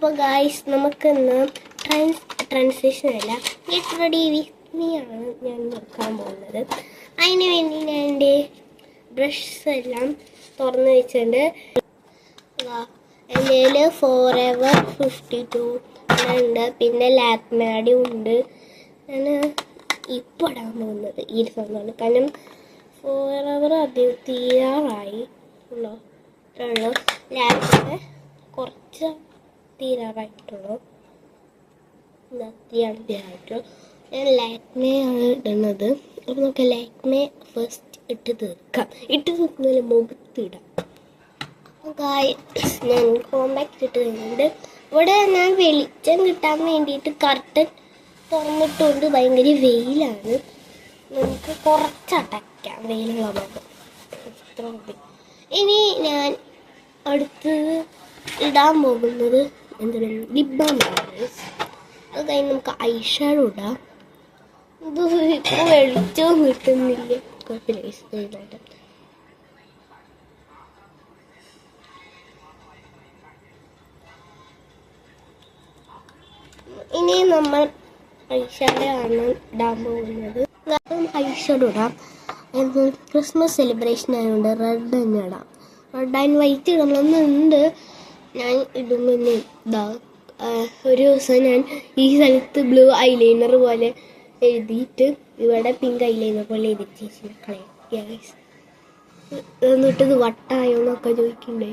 അപ്പോൾ ഗായ്സ് നമുക്കിന്ന് ട്രാൻസിഷൻ അല്ല ഗെറ്റ് റെഡി വിത്ത് മീ ആണ് ഞാൻ നോക്കാൻ പോകുന്നത്. അതിന് വേണ്ടി ഞാൻ എൻ്റെ ബ്രഷസ് എല്ലാം തുറന്ന് വെച്ചിട്ടുണ്ട്. എൻ്റെ കയ്യിൽ ഫോറെവർ 52 ഉണ്ട്, പിന്നെ ലാക്മേയുടെ ഉണ്ട്. ഞാൻ ഇപ്പോൾ ഇടാൻ പോകുന്നത് ഈ സംഭവമാണ്, കാരണം ഫോറെവർ അധികം തീരാറായി ഉള്ളൂ. ലാക്മേ കുറച്ച് തീരാറായിട്ടുള്ളൂ. തീരാറായിട്ടുള്ളൂ. ഞാൻ ലാക്മേ ആണ് ഇടുന്നത്. അപ്പോൾ നമുക്ക് ലാക്മേ ഫസ്റ്റ് ഇട്ട് തീർക്കുന്നതിന് മുഖത്തിടാം. ഞാൻ കോമ്പാക്റ്റ് ഇട്ട് തരുന്നുണ്ട്. ഇവിടെ ഞാൻ വെളിച്ചം കിട്ടാൻ വേണ്ടിയിട്ട് കർട്ടൻ തുറന്നിട്ടുണ്ട്. ഭയങ്കര വെയിലാണ്, നമുക്ക് കുറച്ചടയ്ക്കാം വെയിലുള്ള ഭാഗം. ഇത്ര മതി. ഇനി ഞാൻ അടുത്തത് ഇടാൻ പോകുന്നത് എന്താണ്, ലിപ് ബാമാണ്. അത് കഴിഞ്ഞ് നമുക്ക് ഐ ഷാഡോ ഇടാം. ഇത് ഇപ്പോൾ വെളിച്ചവും കിട്ടുന്നില്ല, കുഴപ്പമില്ല. ഇനി നമ്മൾ ഐ ഷാഡോ ആണ് ഇടാൻ പോകുന്നത്. ഐ ഷാഡോ ഇടാം. ക്രിസ്മസ് സെലിബ്രേഷൻ ആയതുകൊണ്ട് റെഡ് തന്നെ ഇടാം. റെഡ് ആൻഡ് വൈറ്റ് ഇടണമെന്നുണ്ട്. ഞാൻ ഇടുമ്പോൾ ഇതാ ഒരു ദിവസം ഞാൻ ഈ സ്ഥലത്ത് ബ്ലൂ ഐലൈനർ പോലെ എഴുതിയിട്ട് ഇവിടെ പിങ്ക് ഐലൈനർ പോലെ എഴുതിച്ച് കളയാം. എന്നിട്ട് ഇത് വട്ടായോ എന്നൊക്കെ ചോദിക്കണ്ടേ.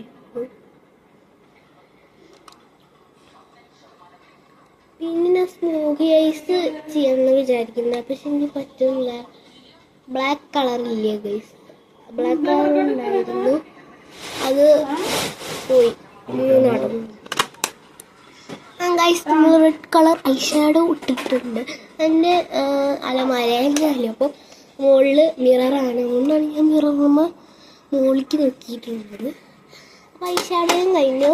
പിന്നെ ഞാൻ സ്മോക്കി ഐസ് ചെയ്യാമെന്ന് വിചാരിക്കുന്നത്, പക്ഷെ എനിക്ക് പറ്റുന്നില്ല. ബ്ലാക്ക് കളറില്ലേ ഗൈസ്, ബ്ലാക്ക് കളർ ഉണ്ടായിരുന്നു, അത് പോയി നടന്നു. ഗൈസ് നമ്മൾ റെഡ് കളർ ഐ ഷാഡോ ഇട്ടിട്ടുണ്ട്. എൻ്റെ അലമാരയല്ലേ, അപ്പോൾ മുകളിൽ മിററാണ്, അതുകൊണ്ടാണ് ഞാൻ മിററുമ്പോൾ മുകളിലേക്ക് നോക്കിയിട്ടുള്ളത്. അപ്പോൾ ഐ ഷാഡോയും കഴിഞ്ഞു.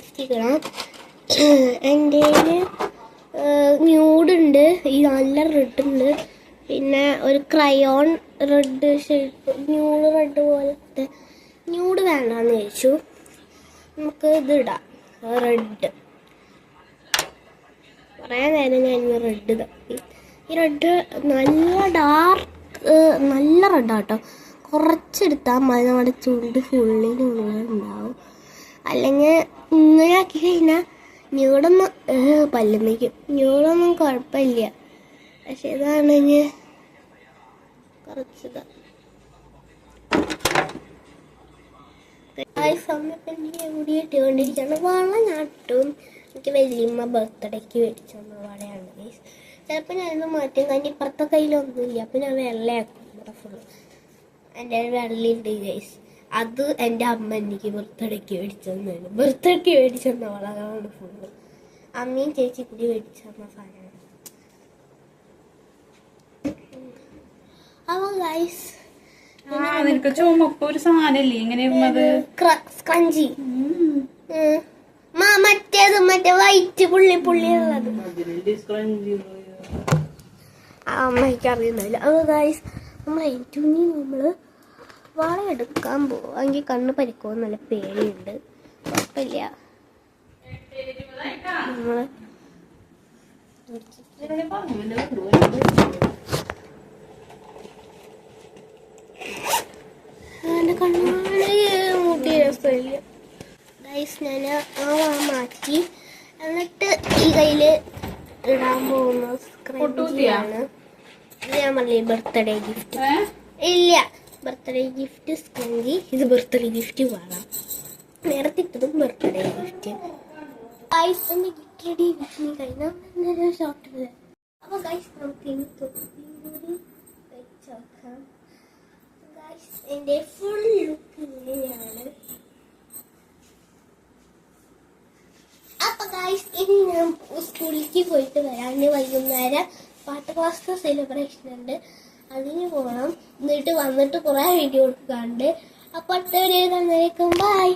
ഇരിക്കണം. എൻ്റെ ന്യൂഡുണ്ട്, ഈ നല്ല റെഡുണ്ട്, പിന്നെ ഒരു crayon red shape nude red പോലത്തെ. ന്യൂഡ് വേണ്ടാന്ന് ചോദിച്ചു, നമുക്ക് ഇതിടാം റെഡ്. കുറേ നേരം ഞാൻ റെഡ് തപ്പി. ഈ റെഡ് നല്ല ഡാർക്ക് നല്ല റെഡാട്ടോ. കുറച്ചെടുത്താൽ മതി, നമ്മുടെ ചുണ്ട് ഫുള്ളിനുള്ളിലുണ്ടാവും. അല്ലെങ്കിൽ ഇങ്ങനെ ആക്കി കഴിഞ്ഞാൽ ന്യൂഡൊന്നും പല്ലുമ്മയ്ക്കും. ന്യൂഡൊന്നും കുഴപ്പമില്ല, പക്ഷെ ഇതാണെങ്കിൽ കുറച്ചത് സമയത്ത് എവിടെ ഇട്ടുകൊണ്ടിരിക്കുകയാണ്. വള ഞാട്ടും എനിക്ക് വലിയമ്മ ബർത്ത്ഡേക്ക് മേടിച്ചു തന്ന വളയാണ് ഗൈസ്. ചിലപ്പോൾ ഞാനത് മാറ്റും, കാരണം ഇപ്പുറത്തെ കയ്യിലൊന്നുമില്ല. അപ്പോൾ ഞാൻ വെള്ളയാക്കും ഇവിടെ ഫുള്ള്. എൻ്റെ വെള്ളയുണ്ട് ഗൈസ്, അത് എൻ്റെ അമ്മ എനിക്ക് ബർത്ത്ഡേക്ക് മേടിച്ചു തന്നതാണ്. ബർത്ത്ഡേക്ക് മേടിച്ചു തന്ന വളകളാണ് ഫുള്ള്. അമ്മയും ചേച്ചി കൂടി മേടിച്ചു തന്ന സാധനമാണ്. അപ്പോൾ ഗൈസ് ചുമപ്പ് ഒരു സാധനല്ലേ ഇങ്ങനെ സ്ക്രഞ്ചി, മറ്റേത് മറ്റേ വൈറ്റ് പുള്ളി ഉള്ളത് അമ്മയ്ക്ക് അറിയുന്നില്ല. അത് ഗൈസ് നമ്മൾ ഏറ്റവും നമ്മള് വളയെടുക്കാൻ പോവാങ്കിൽ കണ്ണ് പരിക്കുമോ നല്ല പേടിയുണ്ട്. കുഴപ്പമില്ല, നമ്മള് എൻ്റെ കണ്ണാണ് മൂട്ടി രസമില്ല ഗൈസ്. ഞാൻ മാറ്റി, എന്നിട്ട് ഈ കയ്യിൽ ഇടാൻ പോകുന്ന സ്ക്രഞ്ചിയാണ്. ഇത് ഞാൻ പറഞ്ഞില്ലേ ബർത്ത്ഡേ ഗിഫ്റ്റ്. ഇല്ല, ബർത്ത്ഡേ ഗിഫ്റ്റ് സ്ക്രഞ്ചി. ഇത് ബർത്ത്ഡേ ഗിഫ്റ്റ് വേണം. നേരത്തെ ഇട്ടതും ബർത്ത്ഡേ ഗിഫ്റ്റ്. ഗൈസ് എൻ്റെ ഗിഫ്റ്റ് റെഡി ഗിഫ്റ്റ് കഴിഞ്ഞാൽ ഷോർട്ട്. അപ്പോൾ ഗൈസ് നമുക്ക് ഇനി കൂടി വെച്ചോക്കാം. ഗൈസ് എൻ്റെ ഫുൾ ലുക്ക് ഇങ്ങനെയാണ്. അപ്പോൾ ഗൈസ് ഇനി ഞാൻ സ്കൂളിലേക്ക് പോയിട്ട് വരാം. ഇനി വൈകുന്നേരം പാട്ട് ക്ലാസ് സെലിബ്രേഷൻ ഉണ്ട്, അതിന് പോകണം. എന്നിട്ട് വന്നിട്ട് കുറേ വീഡിയോ കാണുന്നുണ്ട്. അപ്പോൾ അടുത്ത വീഡിയോ കാണുന്നേക്കും ബൈ.